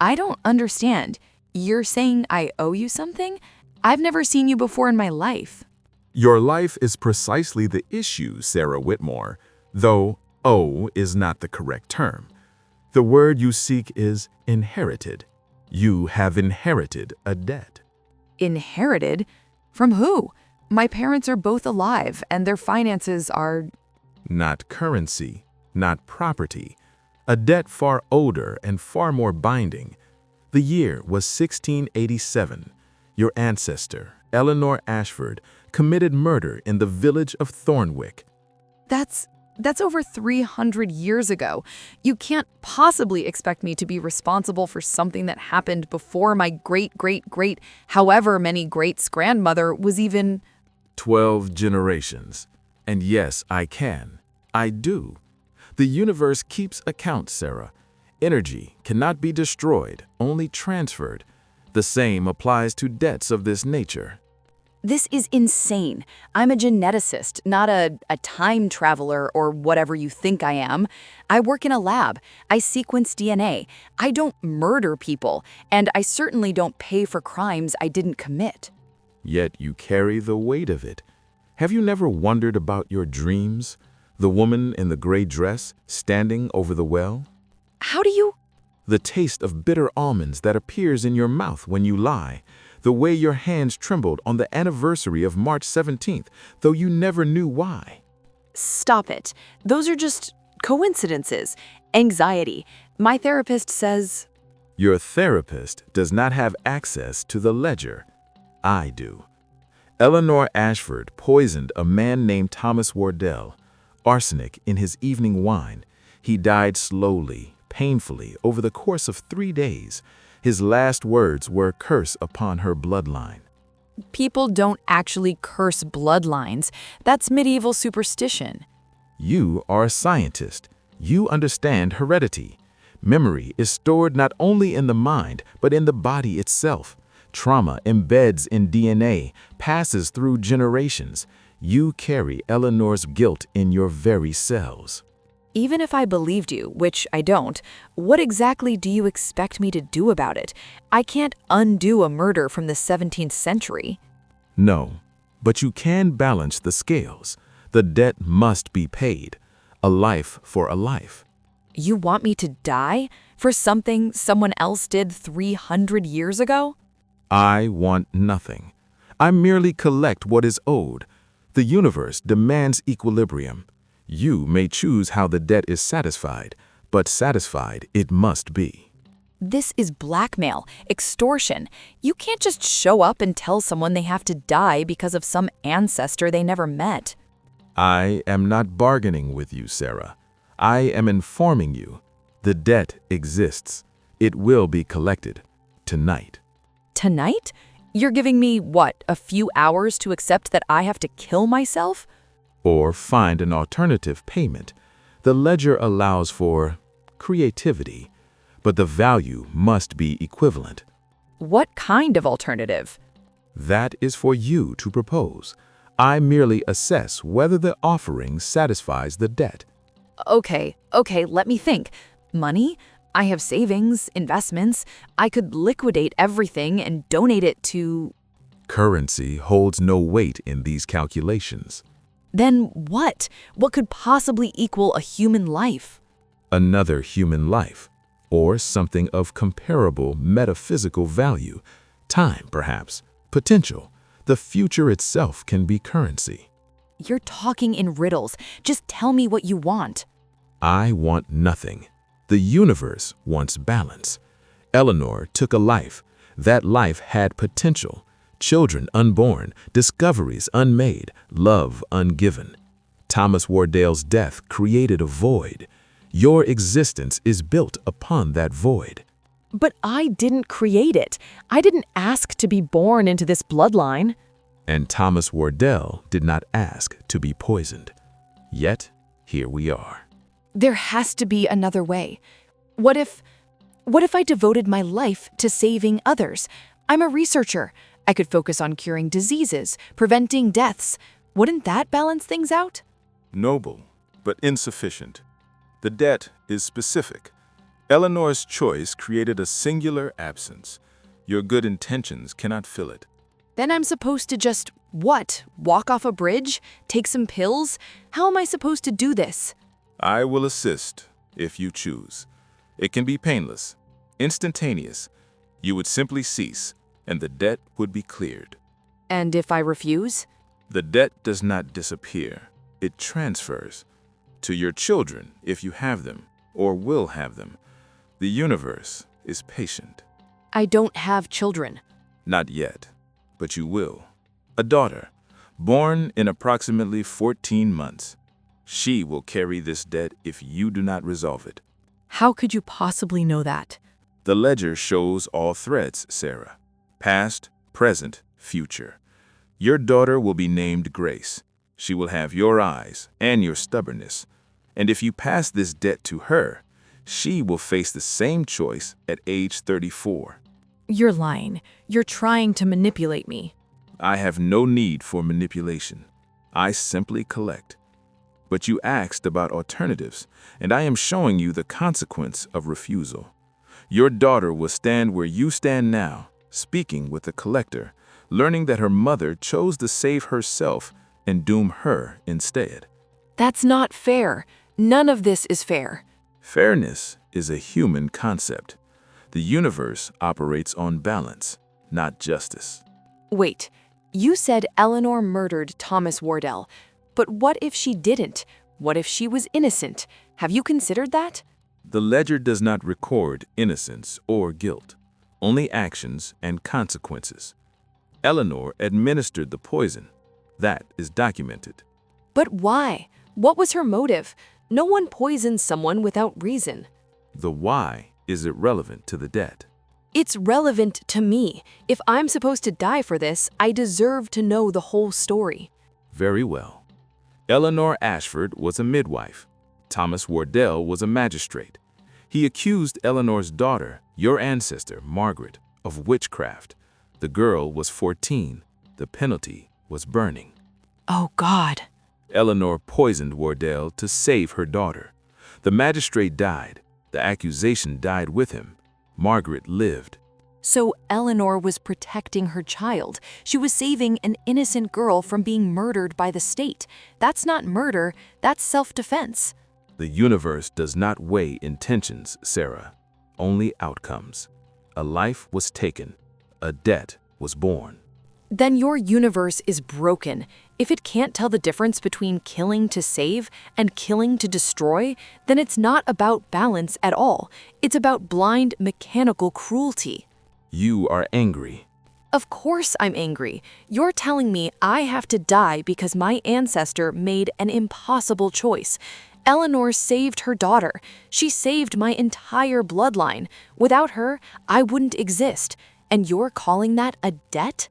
I don't understand. You're saying I owe you something? I've never seen you before in my life. Your life is precisely the issue, Sarah Whitmore, though owe is not the correct term. The word you seek is inherited. You have inherited a debt. Inherited? From who? My parents are both alive, and their finances are... Not currency, not property. A debt far older and far more binding. The year was 1687. Your ancestor, Eleanor Ashford, committed murder in the village of Thornwick. That's over 300 years ago. You can't possibly expect me to be responsible for something that happened before my great-great-great, however many greats-grandmother was even... 12 generations. And yes, I can. I do. The universe keeps account, Sarah. Energy cannot be destroyed, only transferred. The same applies to debts of this nature. This is insane. I'm a geneticist, not a time traveler or whatever you think I am. I work in a lab. I sequence DNA. I don't murder people, and I certainly don't pay for crimes I didn't commit. Yet you carry the weight of it. Have you never wondered about your dreams? The woman in the gray dress standing over the well? How do you... The taste of bitter almonds that appears in your mouth when you lie. The way your hands trembled on the anniversary of March 17th, though you never knew why. Stop it. Those are just coincidences. Anxiety. My therapist says... Your therapist does not have access to the ledger. I do. Eleanor Ashford poisoned a man named Thomas Wardell. Arsenic in his evening wine. He died slowly, painfully, over the course of 3 days. His last words were a curse upon her bloodline. People don't actually curse bloodlines. That's medieval superstition. You are a scientist. You understand heredity. Memory is stored not only in the mind, but in the body itself. Trauma embeds in DNA, passes through generations. You carry Eleanor's guilt in your very cells. Even if I believed you, which I don't, what exactly do you expect me to do about it? I can't undo a murder from the 17th century. No, but you can balance the scales. The debt must be paid. A life for a life. You want me to die for something someone else did 300 years ago? I want nothing. I merely collect what is owed. The universe demands equilibrium. You may choose how the debt is satisfied, but satisfied it must be. This is blackmail, extortion. You can't just show up and tell someone they have to die because of some ancestor they never met. I am not bargaining with you, Sarah. I am informing you. The debt exists. It will be collected tonight. Tonight? You're giving me, what, a few hours to accept that I have to kill myself? Or find an alternative payment. The ledger allows for creativity, but the value must be equivalent. What kind of alternative? That is for you to propose. I merely assess whether the offering satisfies the debt. Okay, let me think. Money? I have savings, investments. I could liquidate everything and donate it to... Currency holds no weight in these calculations. Then what? What could possibly equal a human life? Another human life, or something of comparable metaphysical value. Time, perhaps. Potential. The future itself can be currency. You're talking in riddles. Just tell me what you want. I want nothing. The universe wants balance. Eleanor took a life. That life had potential. Children unborn, discoveries unmade, love ungiven. Thomas Wardell's death created a void. Your existence is built upon that void. But I didn't create it. I didn't ask to be born into this bloodline. And Thomas Wardell did not ask to be poisoned. Yet, here we are. There has to be another way. What if I devoted my life to saving others? I'm a researcher. I could focus on curing diseases, preventing deaths. Wouldn't that balance things out? Noble, but insufficient. The debt is specific. Eleanor's choice created a singular absence. Your good intentions cannot fill it. Then I'm supposed to just, what? Walk off a bridge? Take some pills? How am I supposed to do this? I will assist, if you choose. It can be painless, instantaneous. You would simply cease, and the debt would be cleared. And if I refuse? The debt does not disappear. It transfers to your children, if you have them, or will have them. The universe is patient. I don't have children. Not yet, but you will. A daughter, born in approximately 14 months. She will carry this debt if you do not resolve it. How could you possibly know that? The ledger shows all threads, Sarah. Past, present, future. Your daughter will be named Grace. She will have your eyes and your stubbornness. And if you pass this debt to her, she will face the same choice at age 34. You're lying. You're trying to manipulate me. I have no need for manipulation. I simply collect. But you asked about alternatives, and I am showing you the consequence of refusal. Your daughter will stand where you stand now, speaking with the collector, learning that her mother chose to save herself and doom her instead. That's not fair. None of this is fair. Fairness is a human concept. The universe operates on balance, not justice. Wait, you said Eleanor murdered Thomas Wardell. But what if she didn't? What if she was innocent? Have you considered that? The ledger does not record innocence or guilt, only actions and consequences. Eleanor administered the poison. That is documented. But why? What was her motive? No one poisons someone without reason. The why is irrelevant to the debt. It's relevant to me. If I'm supposed to die for this, I deserve to know the whole story. Very well. Eleanor Ashford was a midwife. Thomas Wardell was a magistrate. He accused Eleanor's daughter, your ancestor, Margaret, of witchcraft. The girl was 14. The penalty was burning. Oh, God. Eleanor poisoned Wardell to save her daughter. The magistrate died. The accusation died with him. Margaret lived. So Eleanor was protecting her child. She was saving an innocent girl from being murdered by the state. That's not murder, that's self-defense. The universe does not weigh intentions, Sarah, only outcomes. A life was taken. A debt was born. Then your universe is broken. If it can't tell the difference between killing to save and killing to destroy, then it's not about balance at all. It's about blind, mechanical cruelty. You are angry. Of course I'm angry. You're telling me I have to die because my ancestor made an impossible choice. Eleanor saved her daughter. She saved my entire bloodline. Without her, I wouldn't exist. And you're calling that a debt?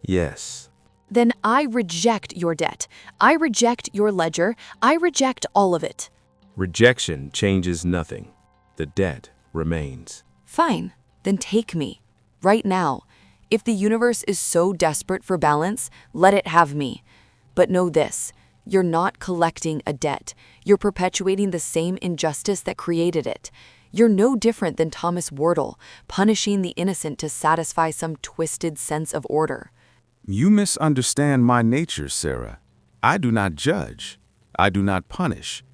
Yes. Then I reject your debt. I reject your ledger. I reject all of it. Rejection changes nothing. The debt remains. Fine. Then take me. Right now. If the universe is so desperate for balance, let it have me. But know this. You're not collecting a debt. You're perpetuating the same injustice that created it. You're no different than Thomas Wardell, punishing the innocent to satisfy some twisted sense of order. You misunderstand my nature, Sarah. I do not judge. I do not punish.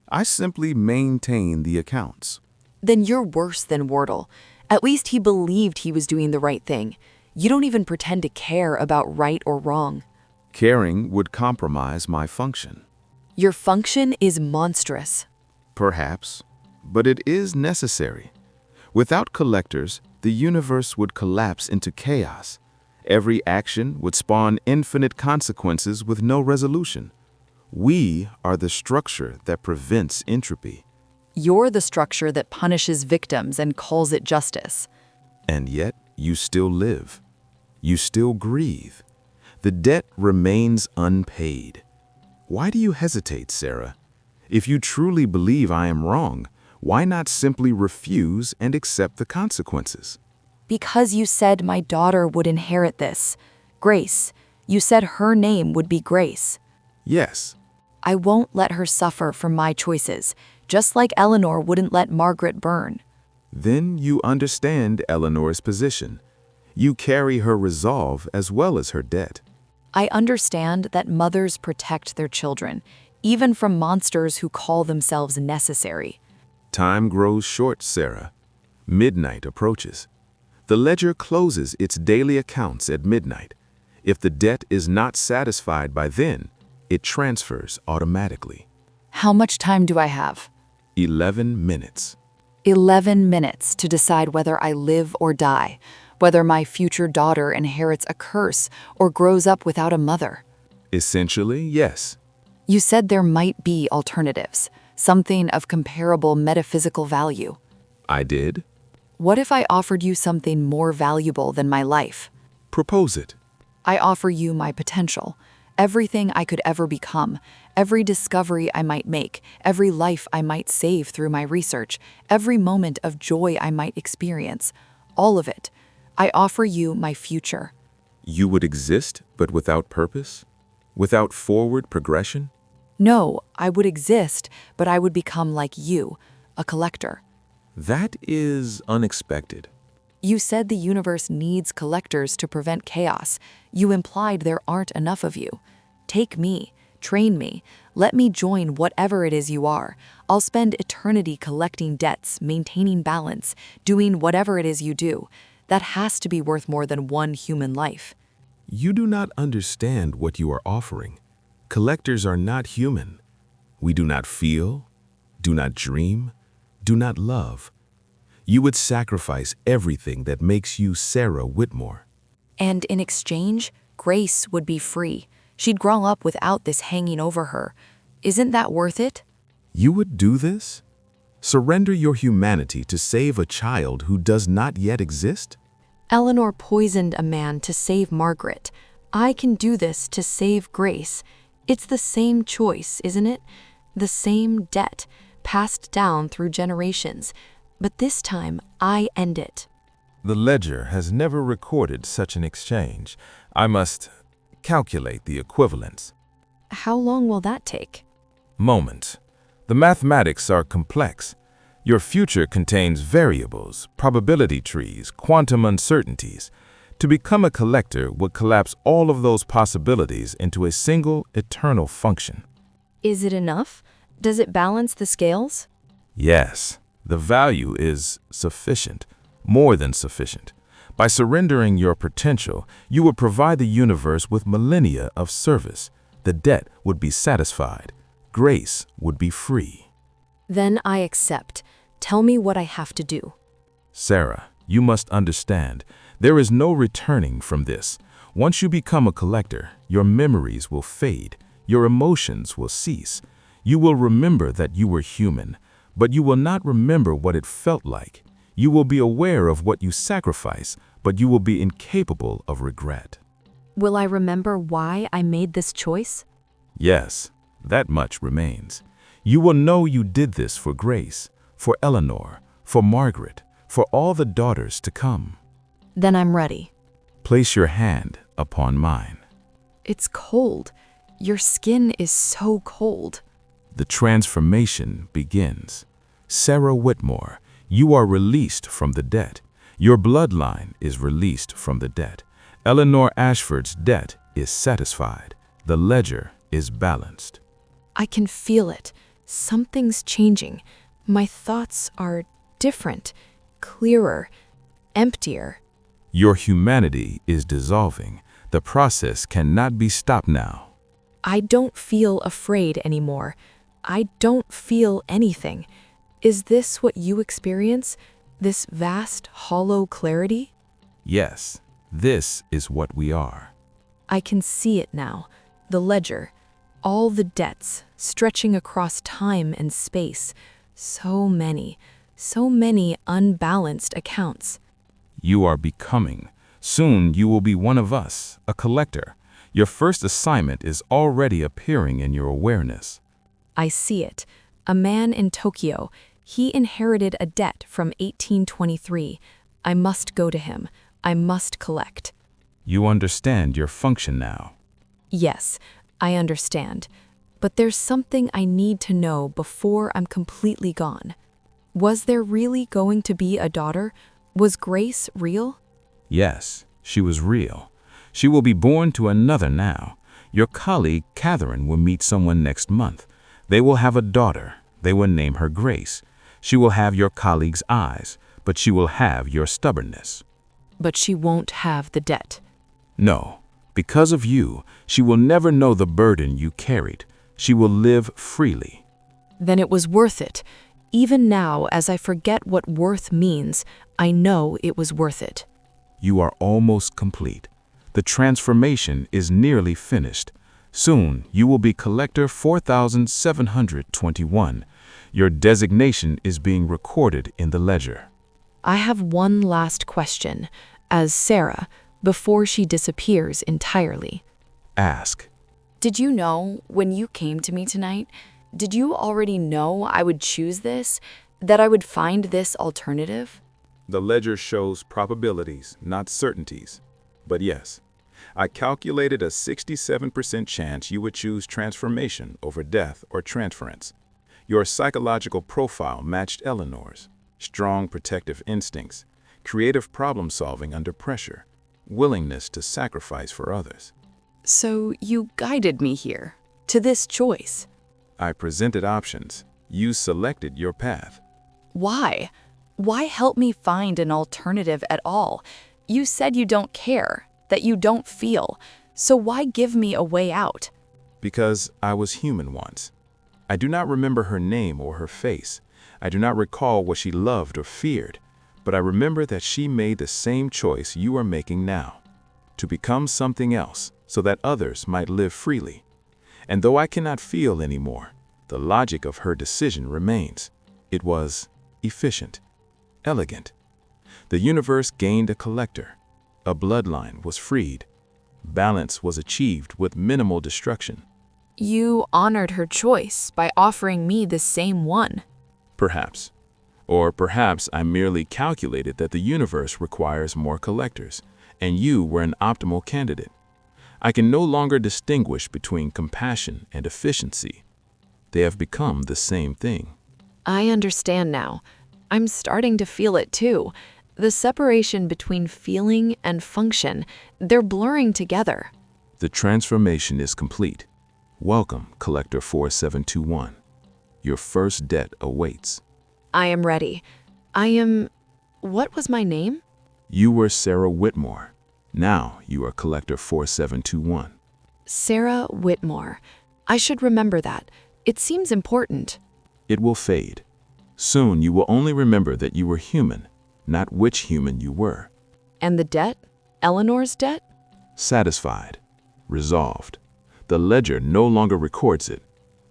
I simply maintain the accounts. Then you're worse than Wardell. At least he believed he was doing the right thing. You don't even pretend to care about right or wrong. Caring would compromise my function. Your function is monstrous. Perhaps, but it is necessary. Without collectors, the universe would collapse into chaos. Every action would spawn infinite consequences with no resolution. We are the structure that prevents entropy. You're the structure that punishes victims and calls it justice. And yet, you still live. You still breathe. The debt remains unpaid. Why do you hesitate, Sarah? If you truly believe I am wrong, why not simply refuse and accept the consequences? Because you said my daughter would inherit this. Grace. You said her name would be Grace. Yes. I won't let her suffer from my choices, just like Eleanor wouldn't let Margaret burn. Then you understand Eleanor's position. You carry her resolve as well as her debt. I understand that mothers protect their children, even from monsters who call themselves necessary. Time grows short, Sarah. Midnight approaches. The ledger closes its daily accounts at midnight. If the debt is not satisfied by then, it transfers automatically. How much time do I have? 11 minutes. 11 minutes to decide whether I live or die, whether my future daughter inherits a curse or grows up without a mother. Essentially, yes. You said there might be alternatives, something of comparable metaphysical value. I did. What if I offered you something more valuable than my life? Propose it. I offer you my potential, everything I could ever become, every discovery I might make, every life I might save through my research, every moment of joy I might experience, all of it. I offer you my future. You would exist, but without purpose? Without forward progression? No, I would exist, but I would become like you, a collector. That is unexpected. You said the universe needs collectors to prevent chaos. You implied there aren't enough of you. Take me, train me, let me join whatever it is you are. I'll spend eternity collecting debts, maintaining balance, doing whatever it is you do. That has to be worth more than one human life. You do not understand what you are offering. Collectors are not human. We do not feel, do not dream, do not love. You would sacrifice everything that makes you Sarah Whitmore. And in exchange, Grace would be free. She'd grow up without this hanging over her. Isn't that worth it? You would do this? Surrender your humanity to save a child who does not yet exist? Eleanor poisoned a man to save Margaret. I can do this to save Grace. It's the same choice, isn't it? The same debt, passed down through generations. But this time, I end it. The ledger has never recorded such an exchange. I must calculate the equivalence. How long will that take? Moment. The mathematics are complex. Your future contains variables, probability trees, quantum uncertainties. To become a collector would collapse all of those possibilities into a single eternal function. Is it enough? Does it balance the scales? Yes, the value is sufficient, more than sufficient. By surrendering your potential, you would provide the universe with millennia of service. The debt would be satisfied. Grace would be free. Then I accept. Tell me what I have to do. Sarah, you must understand, there is no returning from this. Once you become a collector, your memories will fade, your emotions will cease. You will remember that you were human, but you will not remember what it felt like. You will be aware of what you sacrifice, but you will be incapable of regret. Will I remember why I made this choice? Yes, that much remains. You will know you did this for Grace, for Eleanor, for Margaret, for all the daughters to come. Then I'm ready. Place your hand upon mine. It's cold. Your skin is so cold. The transformation begins. Sarah Whitmore, you are released from the debt. Your bloodline is released from the debt. Eleanor Ashford's debt is satisfied. The ledger is balanced. I can feel it. Something's changing. My thoughts are different, clearer, emptier. Your humanity is dissolving. The process cannot be stopped now. I don't feel afraid anymore. I don't feel anything. Is this what you experience? This vast, hollow clarity? Yes, this is what we are. I can see it now. The ledger. All the debts, stretching across time and space. So many unbalanced accounts. You are becoming. Soon you will be one of us, a collector. Your first assignment is already appearing in your awareness. I see it. A man in Tokyo. He inherited a debt from 1823. I must go to him. I must collect. You understand your function now. Yes, I understand. But there's something I need to know before I'm completely gone. Was there really going to be a daughter? Was Grace real? Yes, she was real. She will be born to another now. Your colleague, Catherine, will meet someone next month. They will have a daughter. They will name her Grace. She will have your colleague's eyes, but she will have your stubbornness. But she won't have the debt. No, because of you, she will never know the burden you carried. She will live freely. Then it was worth it. Even now, as I forget what worth means, I know it was worth it. You are almost complete. The transformation is nearly finished. Soon, you will be Collector 4721. Your designation is being recorded in the ledger. I have one last question, as Sarah, before she disappears entirely. Ask. Did you know, when you came to me tonight, did you already know I would choose this, that I would find this alternative? The ledger shows probabilities, not certainties. But yes, I calculated a 67% chance you would choose transformation over death or transference. Your psychological profile matched Eleanor's. Strong protective instincts, creative problem-solving under pressure, willingness to sacrifice for others. So you guided me here, to this choice. I presented options. You selected your path. Why? Why help me find an alternative at all? You said you don't care, that you don't feel, so why give me a way out? Because I was human once. I do not remember her name or her face. I do not recall what she loved or feared, but I remember that she made the same choice you are making now, to become something else so that others might live freely. And though I cannot feel anymore, the logic of her decision remains. It was efficient, elegant. The universe gained a collector. A bloodline was freed. Balance was achieved with minimal destruction. You honored her choice by offering me the same one. Perhaps. Or perhaps I merely calculated that the universe requires more collectors, and you were an optimal candidate. I can no longer distinguish between compassion and efficiency. They have become the same thing. I understand now. I'm starting to feel it too. The separation between feeling and function, they're blurring together. The transformation is complete. Welcome, Collector 4721. Your first debt awaits. I am ready. What was my name? You were Sarah Whitmore. Now you are Collector 4721. Sarah Whitmore. I should remember that. It seems important. It will fade. Soon you will only remember that you were human, not which human you were. And the debt? Eleanor's debt? Satisfied. Resolved. The ledger no longer records it.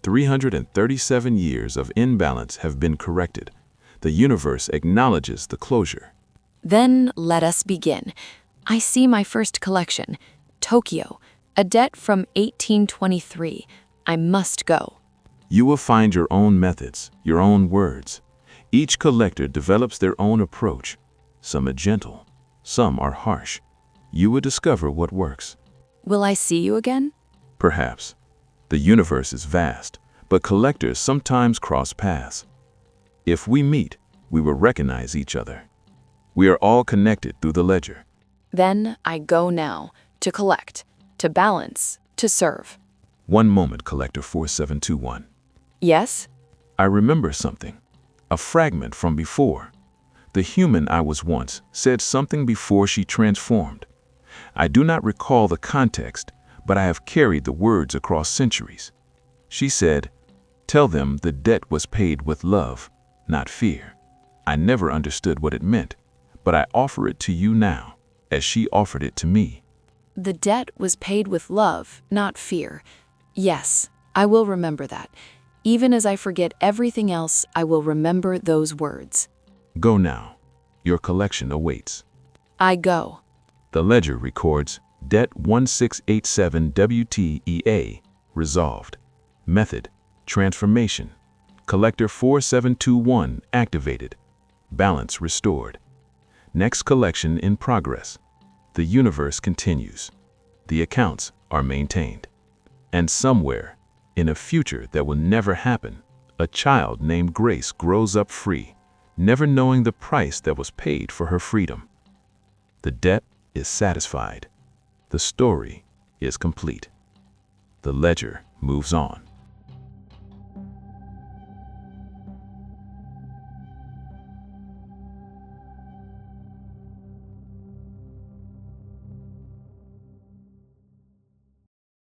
337 years of imbalance have been corrected. The universe acknowledges the closure. Then let us begin. I see my first collection. Tokyo. A debt from 1823. I must go. You will find your own methods, your own words. Each collector develops their own approach. Some are gentle, some are harsh. You will discover what works. Will I see you again? Perhaps. The universe is vast, but collectors sometimes cross paths. If we meet, we will recognize each other. We are all connected through the ledger. Then I go now, to collect, to balance, to serve. One moment, Collector 4721. Yes? I remember something. A fragment from before. The human I was once said something before she transformed. I do not recall the context, but I have carried the words across centuries. She said, "Tell them the debt was paid with love, not fear." I never understood what it meant, but I offer it to you now, as she offered it to me. The debt was paid with love, not fear. Yes, I will remember that. Even as I forget everything else, I will remember those words. Go now. Your collection awaits. I go. The ledger records Debt 1687 WTEA, resolved. Method, transformation. Collector 4721, activated. Balance restored. Next collection in progress. The universe continues. The accounts are maintained. And somewhere, in a future that will never happen, a child named Grace grows up free, never knowing the price that was paid for her freedom. The debt is satisfied. The story is complete. The ledger moves on.